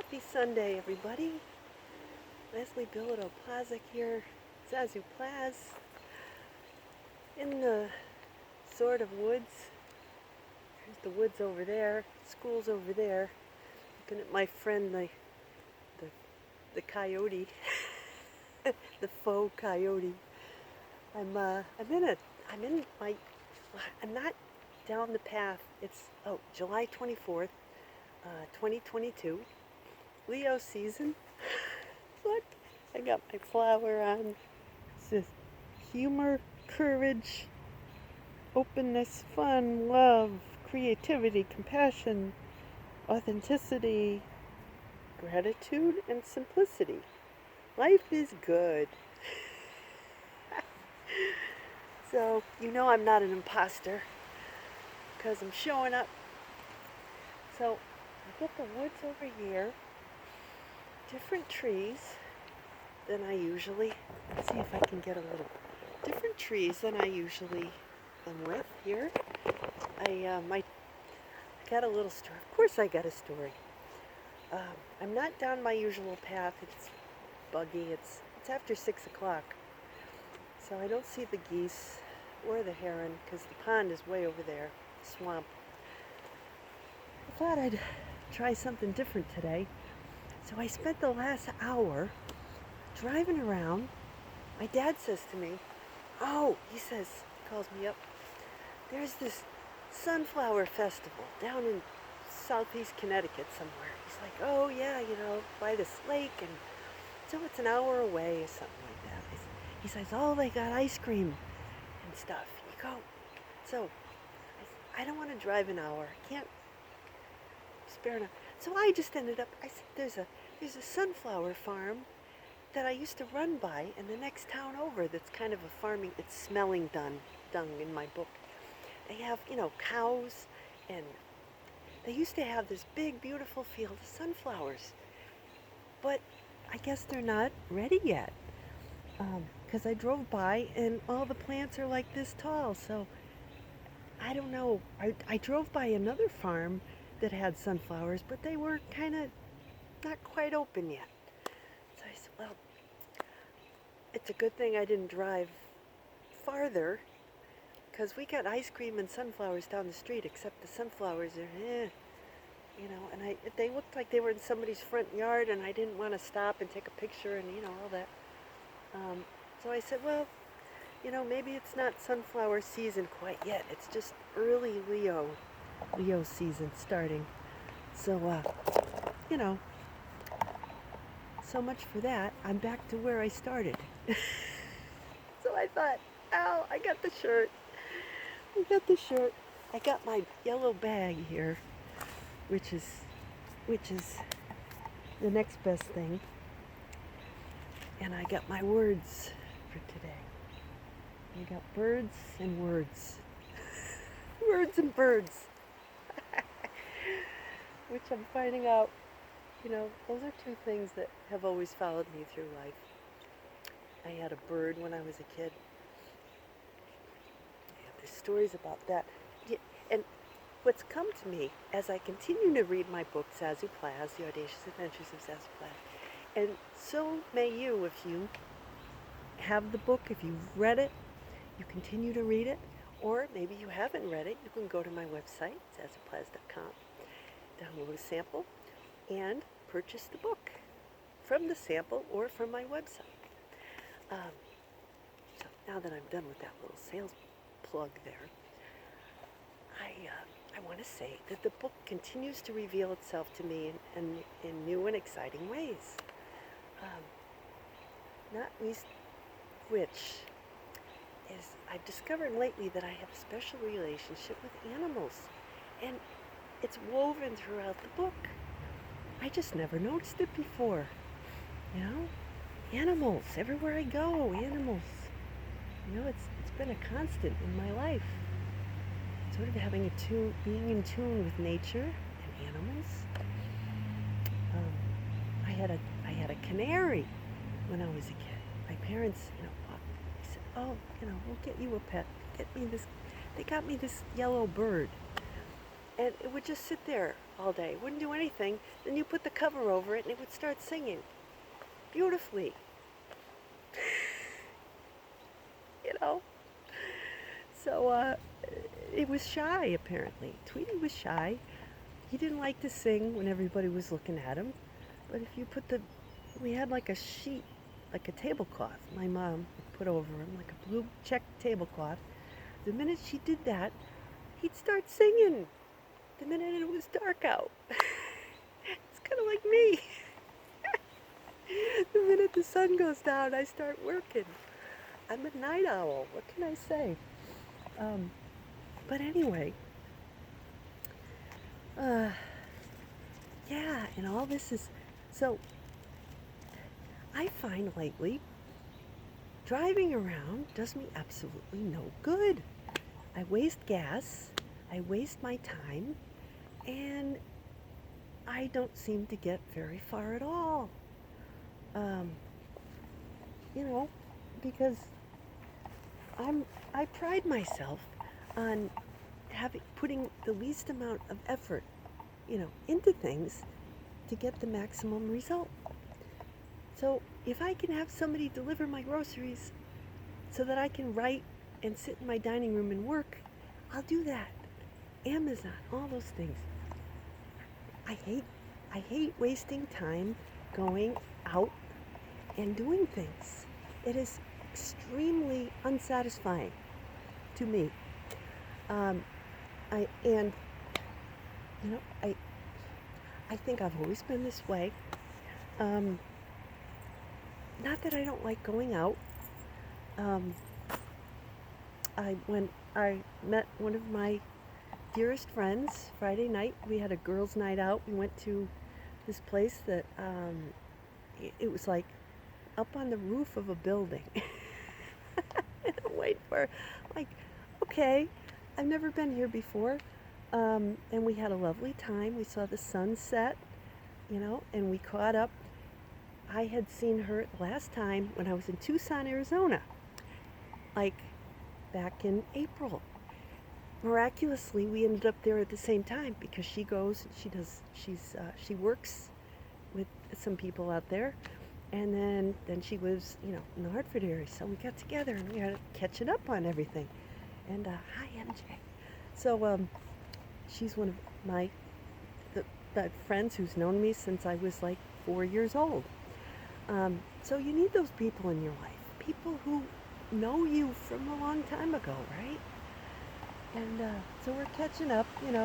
Happy Sunday, everybody. Leslie Bilodeau Plazz here, Zazoo Plazz, in the sort of woods. There's the woods over there, school's over there. Looking at my friend, the coyote, the faux coyote. I'm not down the path. It's July 24th, 2022. Leo season. Look, I got my flower on. It says humor, courage, openness, fun, love, creativity, compassion, authenticity, gratitude, and simplicity. Life is good. So, I'm not an imposter because I'm showing up. So, I get the woods over here. Different trees than I usually, let's see if I can get a little, different trees than I usually am with here. I got a little story. Of course I got a story. I'm not down my usual path. It's buggy. It's after 6 o'clock. So I don't see the geese or the heron because the pond is way over there, swamp. I thought I'd try something different today. So I spent the last hour driving around. My dad says to me, he calls me up, there's this sunflower festival down in southeast Connecticut somewhere. He's like, oh yeah, by this lake, and so it's an hour away or something like that. He says, they got ice cream and stuff. You go. So I don't want to drive an hour. I can't spare enough. So I just ended up, I said, there's a sunflower farm that I used to run by in the next town over that's kind of a farming, it's smelling dung in my book. They have, cows, and they used to have this big, beautiful field of sunflowers. But I guess they're not ready yet. Because I drove by and all the plants are like this tall. So I don't know. I drove by another farm that had sunflowers, but they were kind of not quite open yet. So I said, well, it's a good thing I didn't drive farther because we got ice cream and sunflowers down the street, except the sunflowers are, and they looked like they were in somebody's front yard, and I didn't want to stop and take a picture and, all that. So I said, well, maybe it's not sunflower season quite yet. It's just early Leo season starting. So, so much for that. I'm back to where I started. So I thought, I got the shirt. I got my yellow bag here, which is the next best thing. And I got my words for today. I got birds and words. Words and birds. Which I'm finding out, those are two things that have always followed me through life. I had a bird when I was a kid. There's stories about that. And what's come to me as I continue to read my book, Zazoo Plazz, The Audacious Adventures of Zazoo Plazz, and so may you, if you have the book, if you've read it, you continue to read it, or maybe you haven't read it, you can go to my website, zazooplazz.com, download a sample, and purchase the book from the sample or from my website. So now that I'm done with that little sales plug there, I want to say that the book continues to reveal itself to me in new and exciting ways. Not least which is I've discovered lately that I have a special relationship with animals, and it's woven throughout the book. I just never noticed it before. Animals, everywhere I go, animals. It's been a constant in my life. Sort of being in tune with nature and animals. I had a canary when I was a kid. My parents, said, we'll get you a pet. They got me this yellow bird. And it would just sit there all day. Wouldn't do anything. Then you put the cover over it and it would start singing beautifully. You know? So it was shy, apparently. Tweety was shy. He didn't like to sing when everybody was looking at him. But if you put we had like a sheet, like a tablecloth my mom put over him, like a blue check tablecloth. The minute she did that, he'd start singing. The minute it was dark out. It's kind of like me. The minute the sun goes down, I start working. I'm a night owl. What can I say? But anyway, yeah, and all this is so. I find lately driving around does me absolutely no good. I waste gas, I waste my time, and I don't seem to get very far at all. You know, because I pride myself on putting the least amount of effort, into things to get the maximum result. So if I can have somebody deliver my groceries so that I can write and sit in my dining room and work, I'll do that. Amazon, all those things. I hate wasting time going out and doing things. It is extremely unsatisfying to me. I think I've always been this way. Not that I don't like going out. When I met one of my dearest friends Friday night, we had a girls' night out. We went to this place that it was like up on the roof of a building. And I'm waiting for, like, okay, I've never been here before. And we had a lovely time. We saw the sunset, and we caught up. I had seen her last time when I was in Tucson, Arizona, like back in April. Miraculously, we ended up there at the same time because she goes, she works with some people out there, and then she lives, in the Hartford area. So we got together and we had catching up on everything. And hi, MJ. So she's one of my friends who's known me since I was like 4 years old. So you need those people in your life, people who know you from a long time ago, right? And so we're catching up, and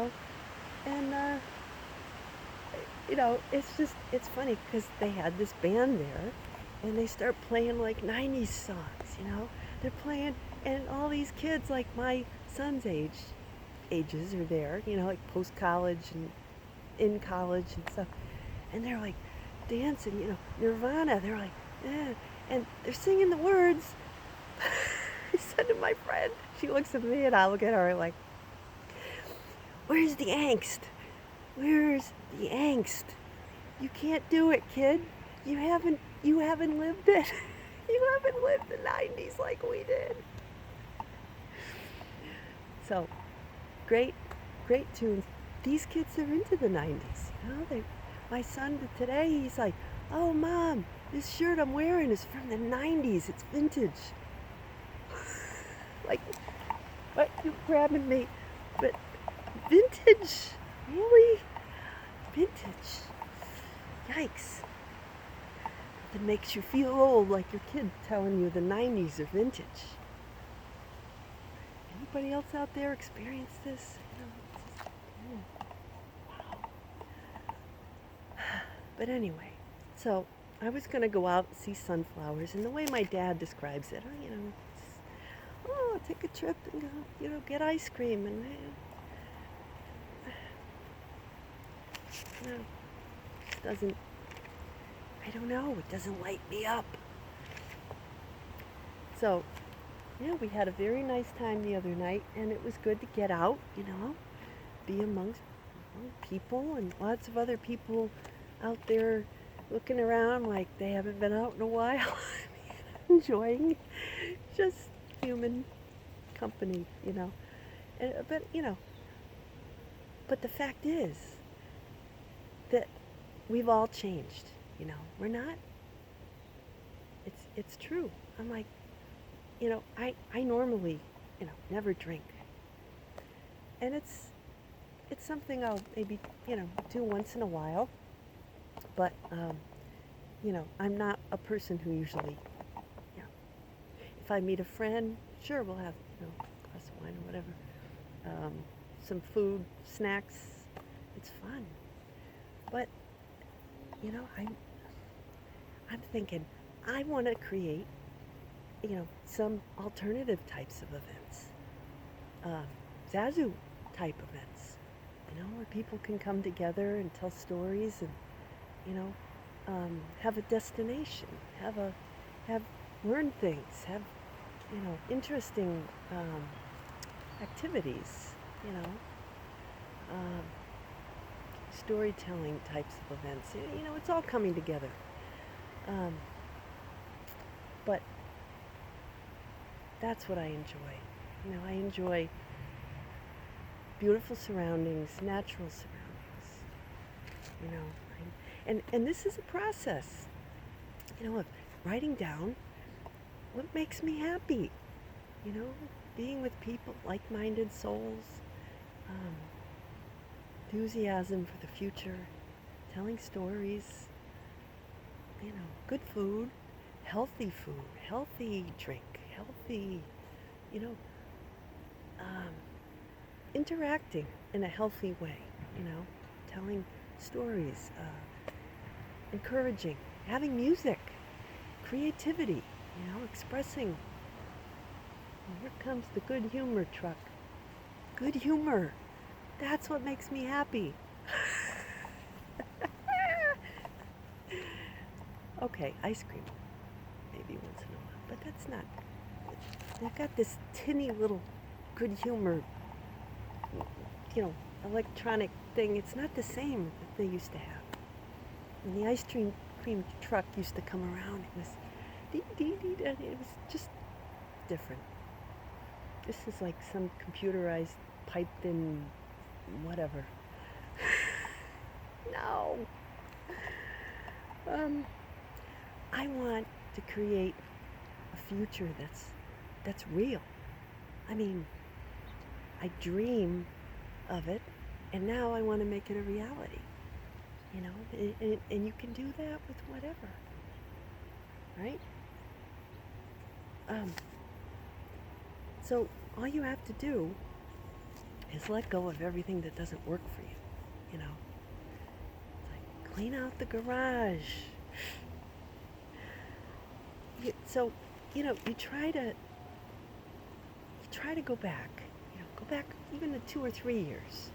it's funny because they had this band there, and they start playing like 90s songs, they're playing, and all these kids like my son's ages are there, like post-college and in college and stuff, and they're like dancing, Nirvana, they're like, eh, and they're singing the words. I said to my friend, she looks at me and I look at her like, where's the angst? Where's the angst? You can't do it, kid. You haven't lived it. You haven't lived the 90s like we did. So, great tunes. These kids are into the 90s. My son today, he's like, oh, Mom, this shirt I'm wearing is from the 90s. It's vintage. Like, what? You're grabbing me. But vintage? Really? Vintage? Yikes. That makes you feel old, like your kid telling you the 90s are vintage. Anybody else out there experience this? Wow. But anyway, so I was going to go out and see sunflowers, and the way my dad describes it, take a trip and go, get ice cream, and it doesn't, I don't know, it doesn't light me up. So, we had a very nice time the other night, and it was good to get out, be amongst people, and lots of other people out there looking around like they haven't been out in a while, enjoying just human company, but the fact is, that we've all changed, we're not, it's true. I'm like, I normally, never drink. And it's something I'll maybe, do once in a while. But, I'm not a person who usually, you know, if I meet a friend, sure, we'll have, a glass of wine or whatever, some food, snacks. It's fun. But, I'm thinking, I want to create, some alternative types of events. Zazoo type events, where people can come together and tell stories and, have a destination, have learn things, have, interesting activities, um, storytelling types of events. It's all coming together. But that's what I enjoy. I enjoy beautiful surroundings, natural surroundings. And this is a process, of writing down what makes me happy. Being with people, like-minded souls, enthusiasm for the future, telling stories, good food, healthy drink, healthy, you know, interacting in a healthy way, telling stories, encouraging, having music, creativity, expressing. And here comes the good humor truck. Good humor. That's what makes me happy. Okay, ice cream. Maybe once in a while, but that's not. They've got this tinny little good humor, electronic thing. It's not the same that they used to have. When the ice cream truck used to come around, it was dee dee dee, and it was just different. This is like some computerized, piped in, whatever. No. I want to create a future that's real. I mean, I dream of it, and now I want to make it a reality. And you can do that with whatever, right? So all you have to do is let go of everything that doesn't work for you. It's like clean out the garage. You try to go back. Go back even to 2 or 3 years.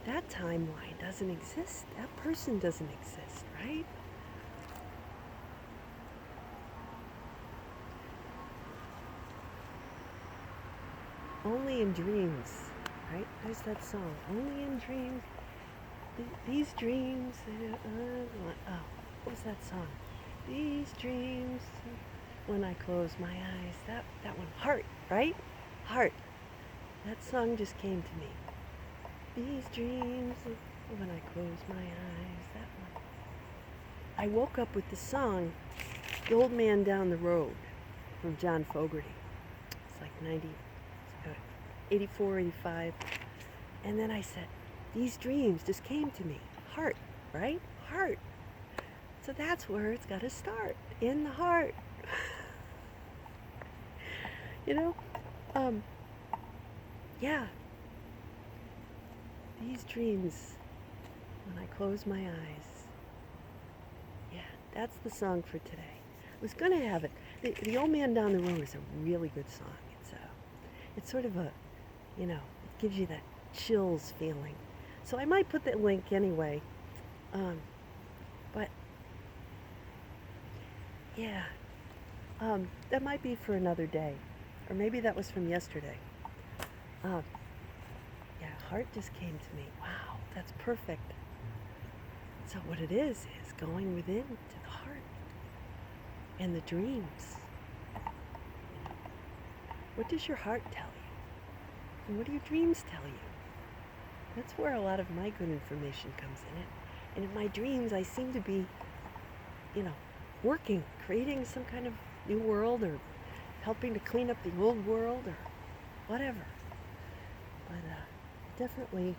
That timeline doesn't exist. That person doesn't exist, right? Only in dreams, right? There's that song. Only in dreams. These dreams. What was that song? These dreams. When I close my eyes. That one. Heart, right? Heart. That song just came to me. These dreams. When I close my eyes. That one. I woke up with the song, The Old Man Down the Road, from John Fogerty. It's like 84, 85. And then I said, these dreams just came to me. Heart, right? Heart. So that's where it's got to start, in the heart. Yeah. These dreams, when I close my eyes. Yeah, that's the song for today. I was going to have it. The Old Man Down the Road is a really good song. It's sort of a, it gives you that chills feeling. So I might put that link anyway. But yeah, that might be for another day, or maybe that was from yesterday. Yeah, heart just came to me. Wow, that's perfect. So what it is going within to the heart and the dreams. What does your heart tell you? And what do your dreams tell you? That's where a lot of my good information comes in it. And in my dreams, I seem to be, you know, working, creating some kind of new world or helping to clean up the old world or whatever. But definitely,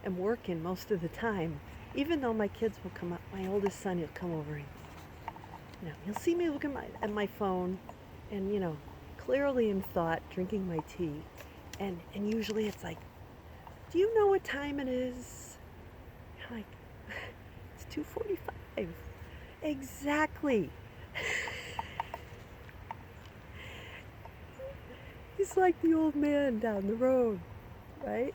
I'm working most of the time. Even though my kids will come up, my oldest son, he'll come over and, he'll see me look at my phone and, clearly in thought, drinking my tea. And usually it's like, do you know what time it is? I'm like, it's 2:45. Exactly. He's like the old man down the road, right?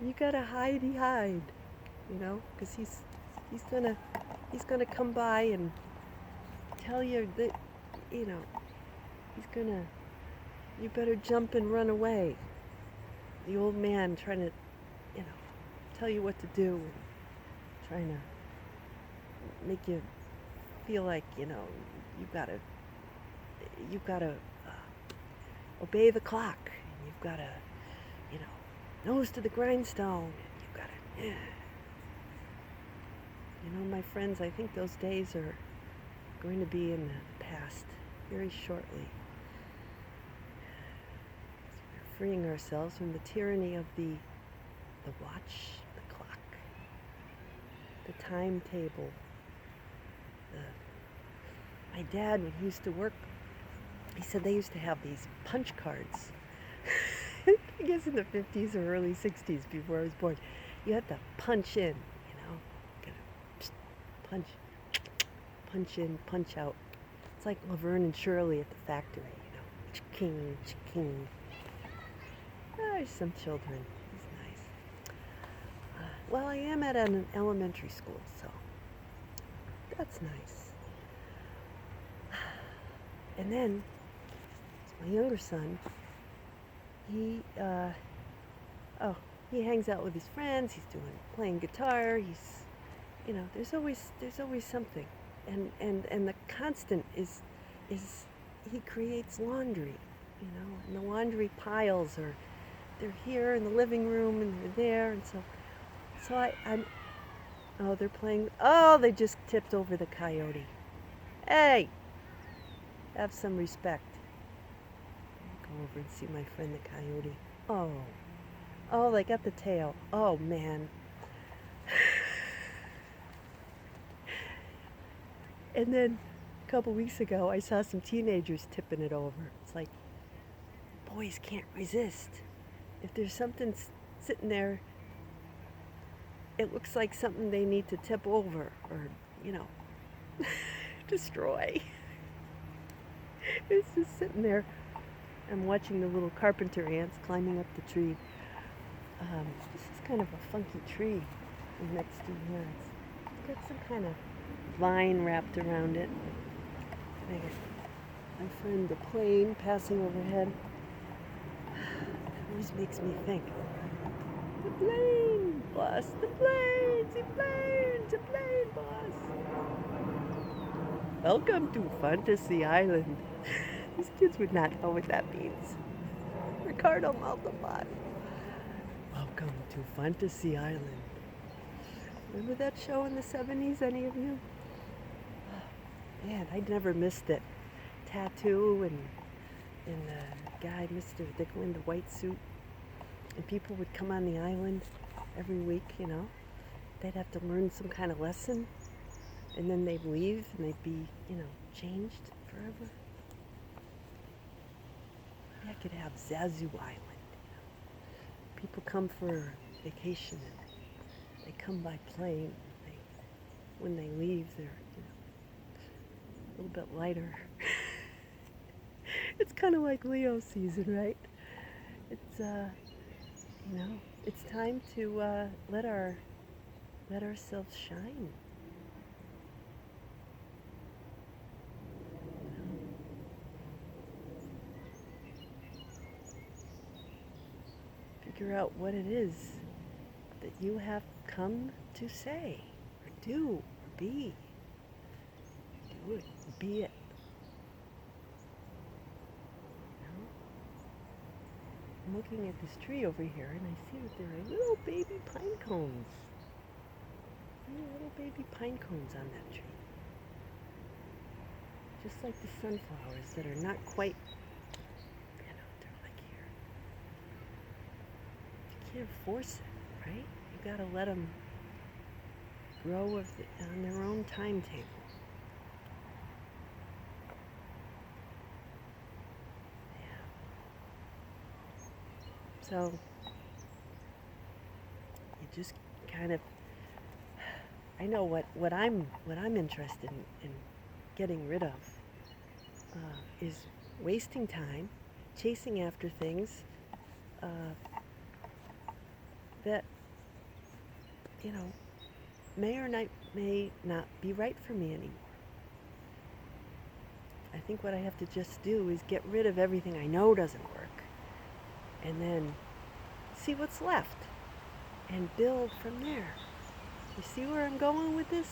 You gotta hide, because he's gonna come by and tell you that, you better jump and run away. The old man trying to, tell you what to do, and trying to make you feel like, you've gotta obey the clock, and you've gotta, nose to the grindstone, and you've gotta, my friends, I think those days are going to be in the past very shortly. We're freeing ourselves from the tyranny of the watch, the clock, the timetable. My dad, when he used to work, he said they used to have these punch cards. I guess in the 50s or early 60s, before I was born. You had to punch in, punch in, punch out. It's like Laverne and Shirley at the factory, King, king. There's some children. It's nice. Well, I am at an elementary school, so that's nice. And then, my younger son, he hangs out with his friends. He's playing guitar. He's, there's always something, and the constant is he creates laundry, and the laundry piles they're here in the living room and they're there, and so they're playing. Oh, they just tipped over the coyote. Hey, have some respect. Go over and see my friend the coyote. Oh, they got the tail. Oh, man. And then a couple weeks ago, I saw some teenagers tipping it over. It's like, boys can't resist. If there's something sitting there, it looks like something they need to tip over or, destroy. It's just sitting there. I'm watching the little carpenter ants climbing up the tree. This is kind of a funky tree next to here. It's got some kind of vine wrapped around it. I got my friend the plane passing overhead. It always makes me think. The plane, boss, the plane, the plane, boss. Welcome to Fantasy Island. These kids would not know what that means. Ricardo Montalban. Welcome to Fantasy Island. Remember that show in the 70s, any of you? Man, I never missed it. Tattoo and the guy, Mr. Dicklin, in the white suit. And people would come on the island every week, They'd have to learn some kind of lesson. And then they'd leave and they'd be, changed forever. I could have Zazoo Island. People come for vacation and they come by plane. When they leave, they're a little bit lighter. It's kind of like Leo season, right? It's it's time to let ourselves shine. Figure out what it is that you have come to say, or do, or be. Do it, be it. looking at this tree over here, and I see that there are little baby pine cones. Little baby pine cones on that tree. Just like the sunflowers that are not quite, they're like here. You can't force it, right? You gotta let them grow on their own timetable. So you just kind of, I know what I'm interested in getting rid of is wasting time, chasing after things that may not be right for me anymore. I think what I have to just do is get rid of everything I know doesn't work, and then see what's left and build from there. You see where I'm going with this?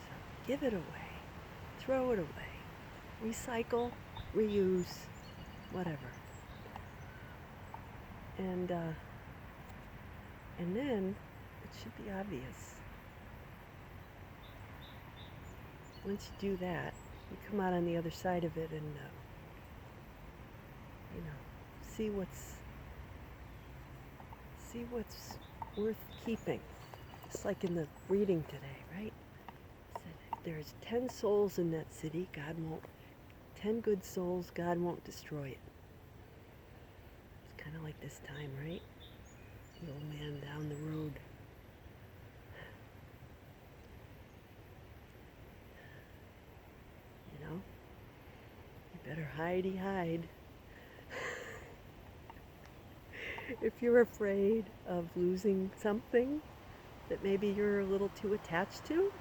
So give it away, throw it away, recycle, reuse, whatever. And then it should be obvious. Once you do that, you come out on the other side of it and see what's worth keeping. Just like in the reading today, right? It said if there's 10 souls in that city, 10 good souls, God won't destroy it. It's kind of like this time, right? The old man down the road. You better hide. If you're afraid of losing something that maybe you're a little too attached to,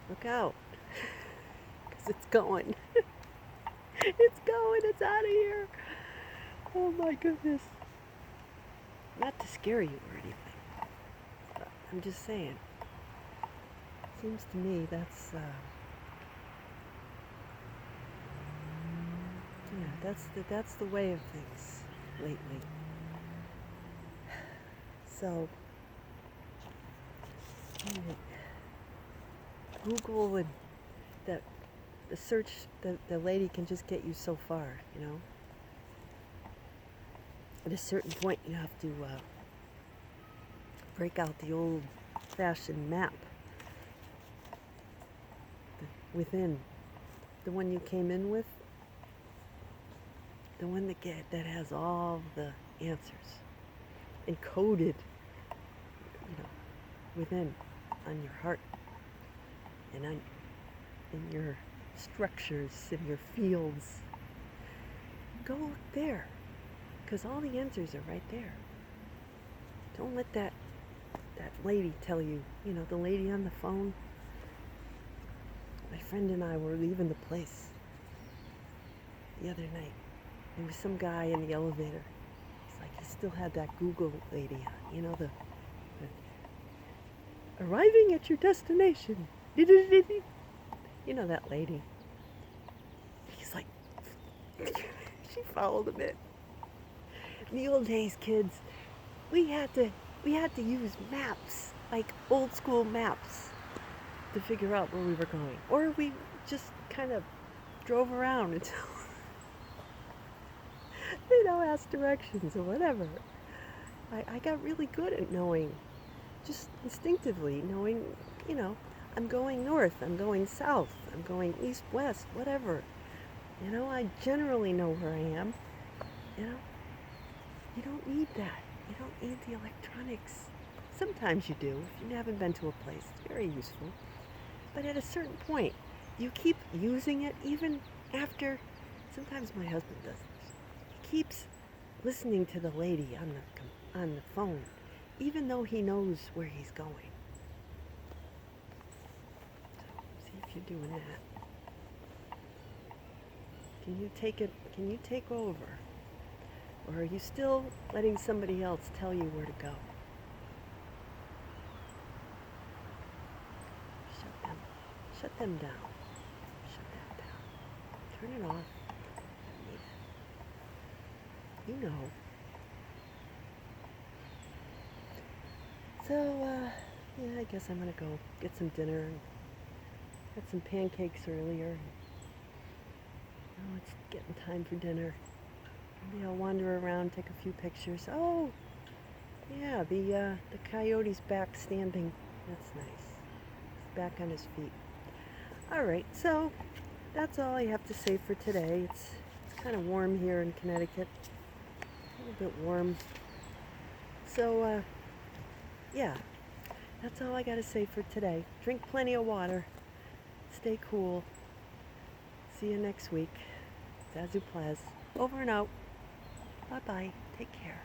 look out, because it's going. It's out of here. Oh my goodness. Not to scare you or anything, but I'm just saying, seems to me that's that's the way of things lately. So Google and the search, the lady can just get you so far, At a certain point, you have to break out the old-fashioned map within the one you came in with. The one that has all the answers encoded, within, on your heart, and in your structures, in your fields. Go look there, because all the answers are right there. Don't let that lady tell you, the lady on the phone. My friend and I were leaving the place the other night. There was some guy in the elevator. It's like he still had that Google lady on, the arriving at your destination. That lady. He's like, she followed him in. In the old days, kids, we had to use maps, like old school maps, to figure out where we were going. Or we just kind of drove around until asked directions or whatever. I got really good at knowing, just instinctively knowing, I'm going north, I'm going south, I'm going east, west, whatever. I generally know where I am. You don't need that. You don't need the electronics. Sometimes you do, if you haven't been to a place. It's very useful. But at a certain point, you keep using it even after, sometimes my husband does this. He keeps listening to the lady on the phone, even though he knows where he's going. So, see if you're doing that. Can you take over? Or are you still letting somebody else tell you where to go? Shut them down. Shut that down. Turn it off. You know. So, yeah, I guess I'm gonna go get some dinner. Had some pancakes earlier. Oh, it's getting time for dinner. Maybe I'll wander around, take a few pictures. Oh, yeah, the coyote's back standing. That's nice. He's back on his feet. All right, so that's all I have to say for today. It's kind of warm here in Connecticut. A little bit warm. So, yeah, that's all I got to say for today. Drink plenty of water. Stay cool. See you next week. Zazoo Plazz. Over and out. Bye-bye. Take care.